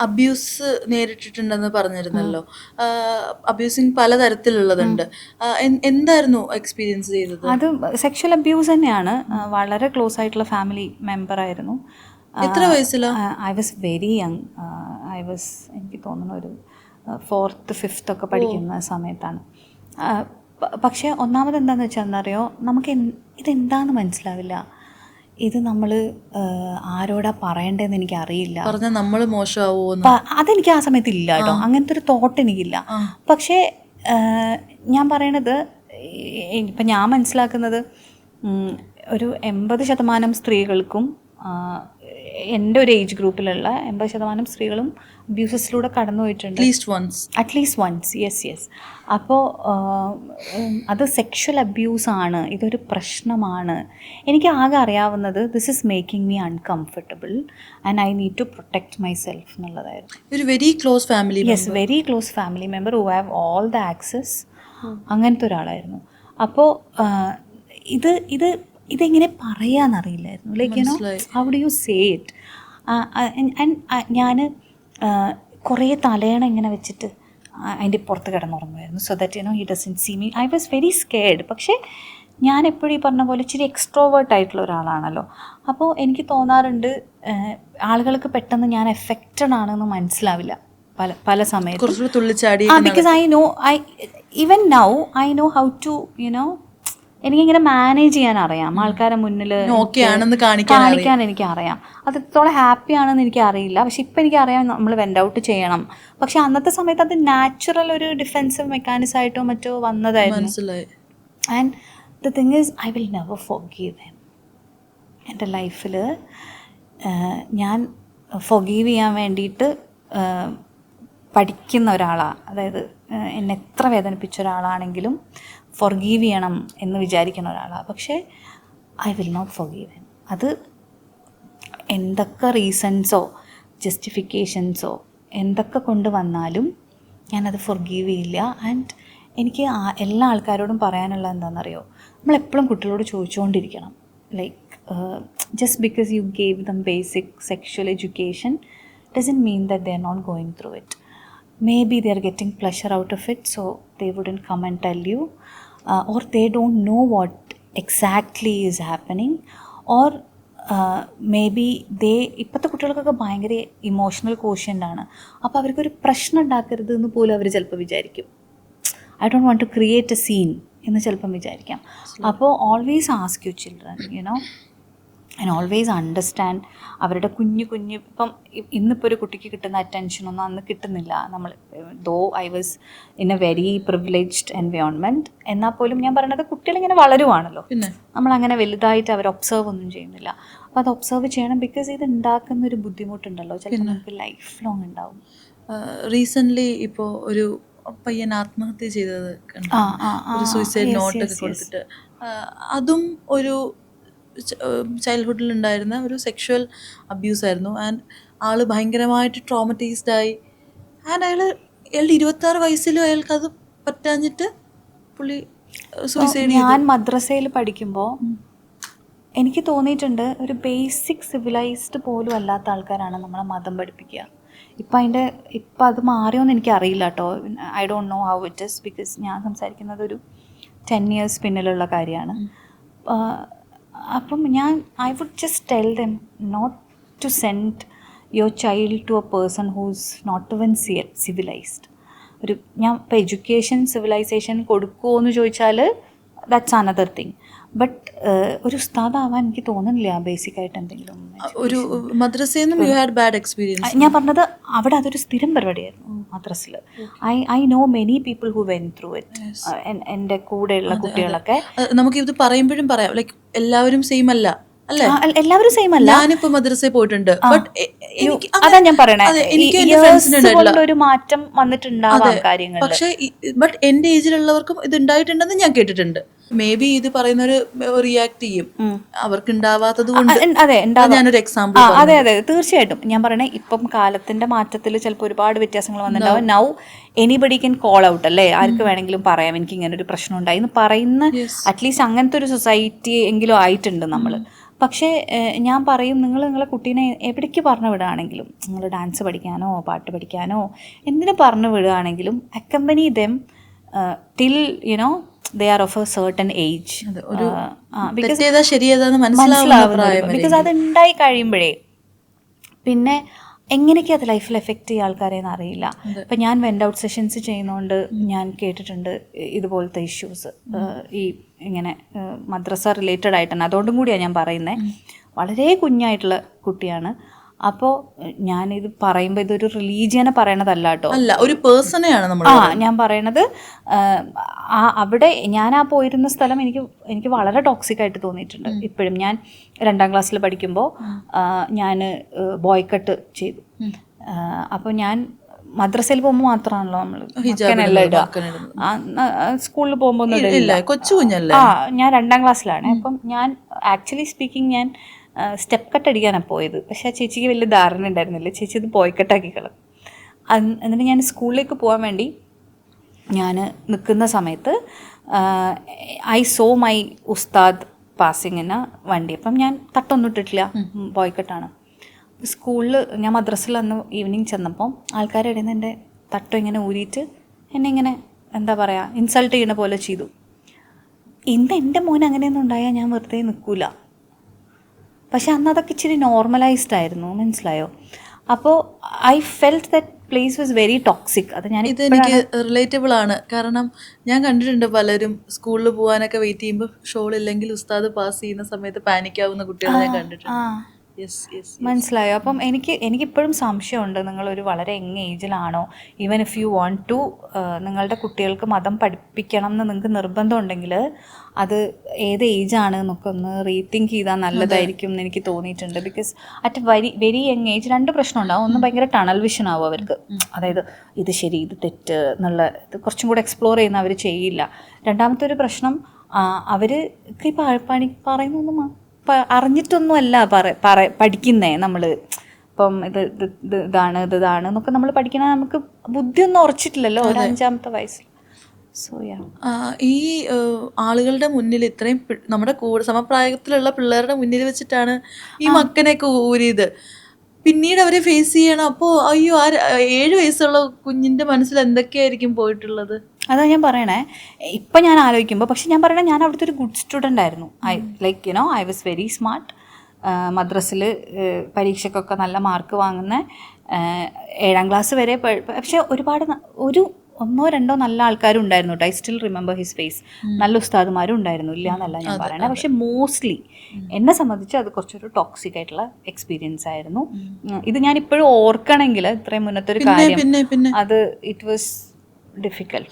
Abuse നേരിട്ടിട്ടുണ്ടെന്ന് പറഞ്ഞിരുന്നല്ലോ. Abusing പലതരത്തിലുള്ളതുണ്ട്. എന്തായിരുന്നു experience ചെയ്തത്? അത് സെക്ഷൽ അബ്യൂസ് തന്നെയാണ്. വളരെ ക്ലോസ് ആയിട്ടുള്ള ഫാമിലി മെമ്പർ ആയിരുന്നു. എത്ര വയസ്സിലാ? I was very young. എനിക്ക് തോന്നുന്നു ഒരു 4th 5th ഒക്കെ പഠിക്കുന്ന സമയത്താണ്. പക്ഷേ ഒന്നാമത് എന്താണെന്ന് വെച്ചാൽ എന്നറിയോ, നമുക്ക് ഇതെന്താണെന്ന് മനസ്സിലാവില്ല. ഇത് നമ്മൾ ആരോടാ പറയണ്ടതെന്ന് എനിക്കറിയില്ല. പറഞ്ഞാൽ നമ്മൾ മോശമാവോ അതെനിക്ക് ആ സമയത്ത് ഇല്ല കേട്ടോ, അങ്ങനത്തെ ഒരു തോട്ട് എനിക്കില്ല. പക്ഷേ ഞാൻ പറയണത്, ഇപ്പം ഞാൻ മനസ്സിലാക്കുന്നത് ഒരു 80% സ്ത്രീകൾക്കും, എൻ്റെ ഒരു ഏജ് ഗ്രൂപ്പിലുള്ള 80% സ്ത്രീകളും അബ്യൂസസിലൂടെ കടന്നു പോയിട്ടുണ്ട്. At least once. യെസ്. അപ്പോൾ അത് സെക്ഷൽ അബ്യൂസാണ്, ഇതൊരു പ്രശ്നമാണ്. എനിക്ക് ആകെ അറിയാവുന്നത് this is making me uncomfortable and I need to protect myself എന്നുള്ളതായിരുന്നു. ഒരു very close family very close family member who have all the access, അങ്ങനത്തെ ഒരാളായിരുന്നു. അപ്പോൾ ഇതെങ്ങനെ പറയാന്നറിയില്ലായിരുന്നു. Like you know, how do you say it. ഞാൻ കുറേ തലയണ ഇങ്ങനെ വെച്ചിട്ട് അതിൻ്റെ പുറത്ത് കിടന്നുറങ്ങുമായിരുന്നു, so that you know he doesn't see me. I was very scared. പക്ഷേ ഞാൻ എപ്പോഴും ഈ പറഞ്ഞ പോലെ ഇച്ചിരി എക്സ്ട്രോവേർട്ട് ആയിട്ടുള്ള ഒരാളാണല്ലോ. അപ്പോൾ എനിക്ക് തോന്നാറുണ്ട് ആളുകൾക്ക് പെട്ടെന്ന് ഞാൻ എഫക്റ്റഡ് ആണെന്ന് മനസ്സിലാവില്ല പല സമയത്തും. Because even now I know how to you know, എനിക്കിങ്ങനെ മാനേജ് ചെയ്യാൻ അറിയാം. ആൾക്കാരെ മുന്നിൽ കാണിക്കാൻ എനിക്കറിയാം. അത് എത്രത്തോളം ഹാപ്പി ആണെന്ന് എനിക്കറിയില്ല. പക്ഷെ ഇപ്പം എനിക്കറിയാം നമ്മൾ വെൻ്റ് ഔട്ട് ചെയ്യണം. പക്ഷെ അന്നത്തെ സമയത്ത് അത് നാച്ചുറൽ ഒരു ഡിഫെൻസീവ് മെക്കാനിസം ആയിട്ടോ മറ്റോ വന്നതായിരുന്നു. And the thing is I will never forgive him. എൻ്റെ ലൈഫിൽ ഞാൻ ഫോർഗീവ് ചെയ്യാൻ വേണ്ടിയിട്ട് പഠിക്കുന്ന ഒരാളാണ്. അതായത് എന്നെ എത്ര വേദനിപ്പിച്ച ഒരാളാണെങ്കിലും ഫോർഗീവ് ചെയ്യണം എന്ന് വിചാരിക്കുന്ന ഒരാളാണ്. പക്ഷേ I will not forgive him. അത് എന്തൊക്കെ റീസൺസോ ജസ്റ്റിഫിക്കേഷൻസോ എന്തൊക്കെ കൊണ്ട് വന്നാലും ഞാനത് ഫോർഗീവ് ചെയ്യില്ല. ആൻഡ് എനിക്ക് എല്ലാ ആൾക്കാരോടും പറയാനുള്ളത് എന്താണെന്നറിയോ, നമ്മളെപ്പോഴും കുട്ടികളോട് ചോദിച്ചുകൊണ്ടിരിക്കണം, like just because you gave them basic sexual education doesn't mean that they are not going through it. Maybe they are getting pleasure out of it, so they wouldn't come and tell you, or they don't know what exactly is happening, or maybe they ഇപ്പോഴത്തെ കുട്ടികൾക്കൊക്കെ ഭയങ്കര emotional quotient ആണ്. അപ്പോൾ അവർക്കൊരു പ്രശ്നം ഉണ്ടാക്കരുത് എന്ന് പോലും അവർ ചിലപ്പോൾ വിചാരിക്കും. I don't want to create a scene എന്ന് ചിലപ്പം വിചാരിക്കാം. അപ്പോൾ always ask you children, you know, and always understand അവരുടെ കുഞ്ഞ് ഇപ്പം ഇന്നിപ്പോൾ ഒരു കുട്ടിക്ക് കിട്ടുന്ന അറ്റൻഷനൊന്നും അന്ന് കിട്ടുന്നില്ല. നമ്മൾ though I was in a very privileged environment, എന്നാൽ പോലും ഞാൻ പറയുന്നത് കുട്ടികളിങ്ങനെ വളരുവാണല്ലോ, നമ്മളങ്ങനെ വലുതായിട്ട് അവർ ഒബ്സർവ് ഒന്നും ചെയ്യുന്നില്ല. അപ്പോൾ അത് ഒബ്സർവ് ചെയ്യണം. ബിക്കോസ് ഇത് ഉണ്ടാക്കുന്നൊരു ബുദ്ധിമുട്ടുണ്ടല്ലോ, ചിലപ്പോൾ നമുക്ക് ലൈഫ് ലോങ് ഉണ്ടാവും. റീസെൻ്റ്ലി ഇപ്പോൾ ഒരു പയ്യൻ ആത്മഹത്യ ചെയ്തത് കണ്ടു, ഒരു സൂയിസൈഡ് നോട്ടൊക്കെ കൊടുത്തിട്ട്. അതും ഒരു ചൈൽഡ്ഹുഡിൽ ഉണ്ടായിരുന്ന ഒരു സെക്ഷൽ അബ്യൂസ് ആയിരുന്നു. ആൻഡ് ആള് ഭയങ്കരമായിട്ട് ട്രോമറ്റൈസ്ഡ് ആയി. ആൻഡ് അയാളുടെ 26 വയസ്സിലും അയാൾക്കത് പറ്റാഞ്ഞിട്ട് പുള്ളി സൂയിസൈഡ് ചെയ്തു. ഞാൻ മദ്രസയിൽ പഠിക്കുമ്പോൾ എനിക്ക് തോന്നിയിട്ടുണ്ട്, ഒരു ബേസിക് സിവിലൈസ്ഡ് പോലും അല്ലാത്ത ആൾക്കാരാണ് നമ്മളെ മതം പഠിപ്പിക്കുക. ഇപ്പം അത് മാറിയോന്ന് എനിക്കറിയില്ല കേട്ടോ. I don't know how it is, because ഞാൻ സംസാരിക്കുന്നത് ഒരു 10 years പിന്നിലുള്ള കാര്യമാണ്. അപ്പം I would just tell them not to send your child to a person who's not even civilised. ഞാൻ ഇപ്പോൾ എഡ്യൂക്കേഷൻ സിവിലൈസേഷൻ കൊടുക്കുമോ എന്ന് ചോദിച്ചാൽ ദാറ്റ്സ് അനദർ തിങ്. ബട്ട് ഒരു ഉസ്താദാവാൻ എനിക്ക് തോന്നുന്നില്ല ബേസിക്കായിട്ട് എന്തെങ്കിലും. ഒരു മദ്രസയിൽ നിന്നും യു ഹാഡ് ബാഡ് എക്സ്പീരിയൻസ്? ഞാൻ പറഞ്ഞത് അവിടെ അതൊരു സ്ഥിരം പരിപാടിയായിരുന്നു മദ്രസയിൽ. I know many people who went through it. എൻ്റെ കൂടെയുള്ള കുട്ടികളൊക്കെ. നമുക്കിത് പറയുമ്പോഴും പറയാം, ലൈക്ക് എല്ലാവരും സെയിം അല്ല, അല്ലേ? എല്ലാവരും സെയിം അല്ല. ഞാനിപ്പോ മദ്രസയിൽ പോയിട്ടുണ്ട്. അതാ ഞാൻ പറയണേ, ഒരു മാറ്റം വന്നിട്ടുണ്ടാവാം കാര്യങ്ങൾ. പക്ഷെ ബട്ട് എന്റെ ഏജിലുള്ളവർക്കും ഇത് ഉണ്ടായിട്ടുണ്ടെന്ന് ഞാൻ കേട്ടിട്ടുണ്ട്. മേ ബി ഇത് പറയുന്നവര് റിയാക്ട് ചെയ്യും, അവർക്ക് ഉണ്ടാവാത്തത് കൊണ്ട്. അതെ, ഞാനൊരു എക്സാമ്പിൾ. അതെ തീർച്ചയായിട്ടും. ഞാൻ പറയണേ, ഇപ്പം കാലത്തിന്റെ മാറ്റത്തിൽ ചിലപ്പോൾ ഒരുപാട് വ്യത്യാസങ്ങൾ വന്നിട്ടുണ്ടാവും. Now anybody can call out, അല്ലേ? ആർക്ക് വേണമെങ്കിലും പറയാം എനിക്ക് ഇങ്ങനെ ഒരു പ്രശ്നം ഉണ്ടായി എന്ന് പറയുന്ന അറ്റ്ലീസ്റ്റ് അങ്ങനത്തെ ഒരു സൊസൈറ്റി എങ്കിലും ആയിട്ടുണ്ട് നമ്മൾ. പക്ഷേ ഞാൻ പറയും, നിങ്ങളെ കുട്ടീനെ എവിടേക്ക് പറഞ്ഞു വിടുകയാണെങ്കിലും, നിങ്ങൾ ഡാൻസ് പഠിക്കാനോ പാട്ട് പഠിക്കാനോ എന്തിനു പറഞ്ഞു വിടുകയാണെങ്കിലും accompany them till they are of a certain age. Because അത് ഉണ്ടായി കഴിയുമ്പോഴേ പിന്നെ എങ്ങനെയൊക്കെ അത് ലൈഫിൽ എഫക്റ്റ് ചെയ്യുക ആൾക്കാരെന്ന് അറിയില്ല. ഇപ്പം ഞാൻ വെൻഡ് ഔട്ട് സെഷൻസ് ചെയ്യുന്നതുകൊണ്ട് ഞാൻ കേട്ടിട്ടുണ്ട് ഇതുപോലത്തെ ഇഷ്യൂസ്, ഈ ഇങ്ങനെ മദ്രസ റിലേറ്റഡ് ആയിട്ട് തന്നെ. അതുകൊണ്ടും കൂടിയാണ് ഞാൻ പറയുന്നത്. വളരെ കുഞ്ഞായിട്ടുള്ള കുട്ടിയാണ്. അപ്പോൾ ഞാനിത് പറയുമ്പോൾ ഇതൊരു റിലീജിയനെ പറയണതല്ല കേട്ടോ, അല്ല, ഒരു പേഴ്സണെയാണ് നമ്മൾ. ഞാൻ പറയണത് അവിടെ ഞാൻ പോയിരുന്ന സ്ഥലം എനിക്ക് വളരെ ടോക്സിക് ആയിട്ട് തോന്നിയിട്ടുണ്ട് ഇപ്പോഴും. ഞാൻ 2ാം ക്ലാസ്സിൽ പഠിക്കുമ്പോൾ ഞാൻ ബോയ്ക്കട്ട് ചെയ്തു. അപ്പോൾ ഞാൻ മദ്രസയിൽ പോകുമ്പോൾ മാത്രമാണല്ലോ നമ്മൾ ഇടുക, സ്കൂളിൽ പോകുമ്പോൾ ഒന്നും ഇടില്ല. കൊച്ചു കുഞ്ഞല്ലേ. ഞാൻ 2ാം ക്ലാസ്സിലാണ്. അപ്പം ഞാൻ ആക്ച്വലി സ്പീക്കിംഗ് ഞാൻ സ്റ്റെപ്പ് കട്ട് അടിക്കാനാണ് പോയത്. പക്ഷെ ആ ചേച്ചിക്ക് വലിയ ധാരണ ഉണ്ടായിരുന്നില്ല. ചേച്ചി ഇത് ബോയ്ക്കട്ടാക്കി കളഞ്ഞു. എന്നിട്ട് ഞാൻ സ്കൂളിലേക്ക് പോകാൻ വേണ്ടി ഞാൻ നിൽക്കുന്ന സമയത്ത് ഐ സോ മൈ ഉസ്താദ് പാസിങ്ങിന് വണ്ടി. അപ്പം ഞാൻ തട്ടൊന്നും ഇട്ടിട്ടില്ല, ബോയ്ക്കട്ടാണ്. സ്കൂളിൽ ഞാൻ മദ്രസയിൽ അന്ന് ഈവനിങ് ചെന്നപ്പം ആൾക്കാരുടെ ഇടയിൽ നിന്ന് എൻ്റെ തട്ടം ഇങ്ങനെ ഊരിയിട്ട് എന്നെ ഇങ്ങനെ എന്താ പറയുക ഇൻസൾട്ട് ചെയ്യണ പോലെ ചെയ്തു. ഇന്ന് എൻ്റെ മോൻ അങ്ങനെയൊന്നും ഉണ്ടായാൽ ഞാൻ വെറുതെ നിൽക്കില്ല. പക്ഷെ അന്ന് അതൊക്കെ ഇച്ചിരി നോർമലൈസ്ഡ് ആയിരുന്നു, മനസ്സിലായോ? അപ്പോൾ I felt that place was very toxic. അത് ഞാൻ ഇതെനിക്ക് റിലേറ്റബിൾ ആണ്. കാരണം ഞാൻ കണ്ടിട്ടുണ്ട് പലരും സ്കൂളിൽ പോകാനൊക്കെ വെയിറ്റ് ചെയ്യുമ്പോൾ ഷോൾ ഇല്ലെങ്കിൽ ഉസ്താദ് പാസ് ചെയ്യുന്ന സമയത്ത് പാനിക് ആവുന്ന കുട്ടികളെ ഞാൻ കണ്ടിട്ടുണ്ട്. മനസ്സിലായോ? അപ്പം എനിക്കിപ്പോഴും സംശയമുണ്ട്, നിങ്ങളൊരു വളരെ യങ് ഏജിലാണോ, even if you want to നിങ്ങളുടെ കുട്ടികൾക്ക് മതം പഠിപ്പിക്കണം എന്ന് നിങ്ങൾക്ക് നിർബന്ധം ഉണ്ടെങ്കിൽ അത് ഏത് ഏജാണ് എന്നൊക്കെ ഒന്ന് റീതിങ്ക് ചെയ്താൽ നല്ലതായിരിക്കും എന്ന് എനിക്ക് തോന്നിയിട്ടുണ്ട്. Because at very young age 2 പ്രശ്നം ഉണ്ടാവും. ഒന്ന് ഭയങ്കര ടണൽ വിഷൻ ആവും അവർക്ക്, അതായത് ഇത് ശരി ഇത് തെറ്റ് എന്നുള്ള ഇത് കുറച്ചും കൂടെ എക്സ്പ്ലോർ ചെയ്യുന്ന അവർ ചെയ്യില്ല. രണ്ടാമത്തെ ഒരു പ്രശ്നം, അവർ ഈ പറയുന്നൊന്നും അറിഞ്ഞിട്ടൊന്നുമല്ല പഠിക്കുന്നേ. നമ്മൾ ഇപ്പം ഇതാണ് എന്നൊക്കെ നമ്മൾ പഠിക്കണ നമുക്ക് ബുദ്ധിയൊന്നും ഉറച്ചിട്ടില്ലല്ലോ ഒരു 5ാമത്തെ വയസ്സിൽ. സോ ഈ ആളുകളുടെ മുന്നിൽ ഇത്രയും നമ്മുടെ കൂടെ സമപ്രായത്തിലുള്ള പിള്ളേരുടെ മുന്നിൽ വെച്ചിട്ടാണ് ഈ മക്കനെയൊക്കെ ഊരിയത്. പിന്നീട് അവരെ ഫേസ് ചെയ്യണം. അപ്പോൾ അയ്യോ, 7 വയസ്സുള്ള കുഞ്ഞിൻ്റെ മനസ്സിൽ എന്തൊക്കെയായിരിക്കും പോയിട്ടുള്ളത്? അതാ ഞാൻ പറയണേ. ഇപ്പം ഞാൻ ആലോചിക്കുമ്പോൾ, പക്ഷെ ഞാൻ പറയണേ ഞാൻ അവിടുത്തെ ഒരു ഗുഡ് സ്റ്റുഡൻ്റ് ആയിരുന്നു. I was very smart. മദ്രസിൽ പരീക്ഷയ്ക്കൊക്കെ നല്ല മാർക്ക് വാങ്ങുന്ന 7ാം ക്ലാസ് വരെ. പക്ഷെ ഒരുപാട് 1-2 നല്ല ആൾക്കാരും ഉണ്ടായിരുന്നു കേട്ടോ. I still remember his face. നല്ല ഉസ്താദുമാരും ഉണ്ടായിരുന്നു, ഇല്ല എന്നല്ല ഞാൻ പറയണേ. പക്ഷെ മോസ്റ്റ്ലി എന്നെ സംബന്ധിച്ച് അത് കുറച്ചൊരു ടോക്സിക് ആയിട്ടുള്ള എക്സ്പീരിയൻസ് ആയിരുന്നു. ഇത് ഞാൻ ഇപ്പോഴും ഓർക്കണമെങ്കിൽ ഇത്രയും മുന്നത്തെ ഒരു കാര്യം, അത് ഇറ്റ് വാസ് ഡിഫിക്കൽട്ട്.